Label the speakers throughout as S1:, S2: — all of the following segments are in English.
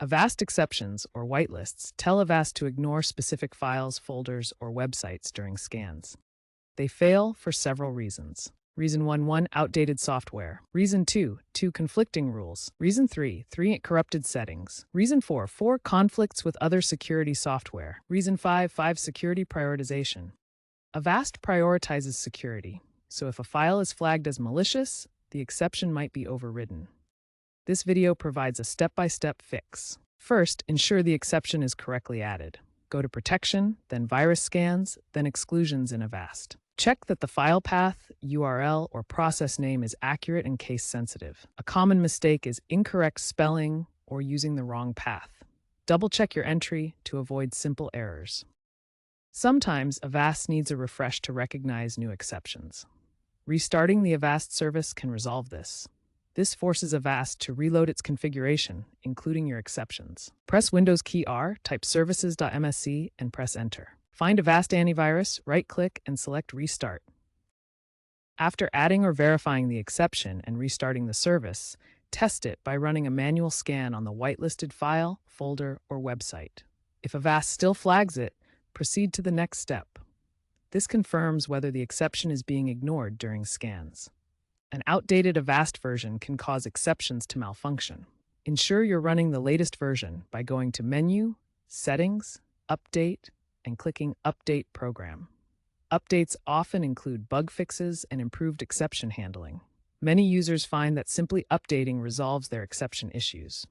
S1: Avast exceptions, or whitelists, tell Avast to ignore specific files, folders, or websites during scans. They fail for several reasons. Reason 1, outdated software. Reason 2, conflicting rules. Reason 3, corrupted settings. Reason 4, conflicts with other security software. Reason 5, security prioritization. Avast prioritizes security, so if a file is flagged as malicious, the exception might be overridden. This video provides a step-by-step fix. First, ensure the exception is correctly added. Go to Protection, then Virus Scans, then Exclusions in Avast. Check that the file path, URL, or process name is accurate and case-sensitive. A common mistake is incorrect spelling or using the wrong path. Double-check your entry to avoid simple errors. Sometimes Avast needs a refresh to recognize new exceptions. Restarting the Avast service can resolve this. This forces Avast to reload its configuration, including your exceptions. Press Windows key R, type services.msc, and press Enter. Find Avast Antivirus, right-click, and select Restart. After adding or verifying the exception and restarting the service, test it by running a manual scan on the whitelisted file, folder, or website. If Avast still flags it, proceed to the next step. This confirms whether the exception is being ignored during scans. An outdated Avast version can cause exceptions to malfunction. Ensure you're running the latest version by going to Menu, Settings, Update, and clicking Update Program. Updates often include bug fixes and improved exception handling. Many users find that simply updating resolves their exception issues.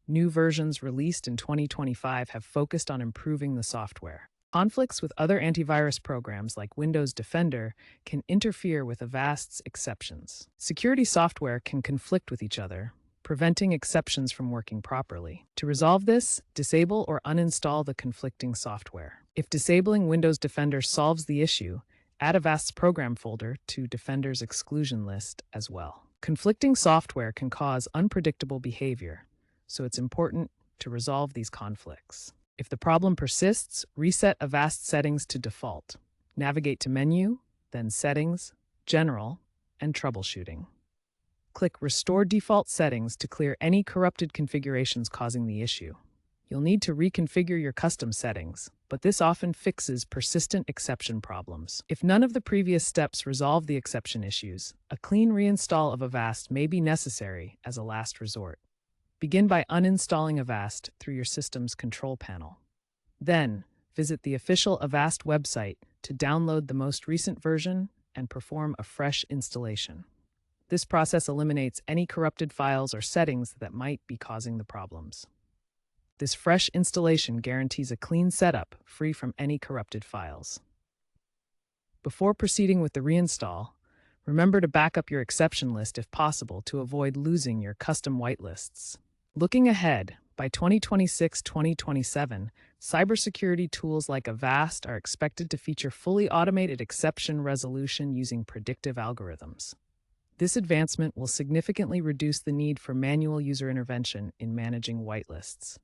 S1: New versions released in 2025 have focused on improving the software. Conflicts with other antivirus programs like Windows Defender can interfere with Avast's exceptions. Security software can conflict with each other, preventing exceptions from working properly. To resolve this, disable or uninstall the conflicting software. If disabling Windows Defender solves the issue, add Avast's program folder to Defender's exclusion list as well. Conflicting software can cause unpredictable behavior, so it's important to resolve these conflicts. If the problem persists, reset Avast settings to default. Navigate to Menu, then Settings, General, and Troubleshooting. Click Restore Default Settings to clear any corrupted configurations causing the issue. You'll need to reconfigure your custom settings, but this often fixes persistent exception problems. If none of the previous steps resolve the exception issues, a clean reinstall of Avast may be necessary as a last resort. Begin by uninstalling Avast through your system's control panel. Then, visit the official Avast website to download the most recent version and perform a fresh installation. This process eliminates any corrupted files or settings that might be causing the problems. This fresh installation guarantees a clean setup free from any corrupted files. Before proceeding with the reinstall, remember to back up your exception list if possible to avoid losing your custom whitelists. Looking ahead, by 2026-2027, cybersecurity tools like Avast are expected to feature fully automated exception resolution using predictive algorithms. This advancement will significantly reduce the need for manual user intervention in managing whitelists.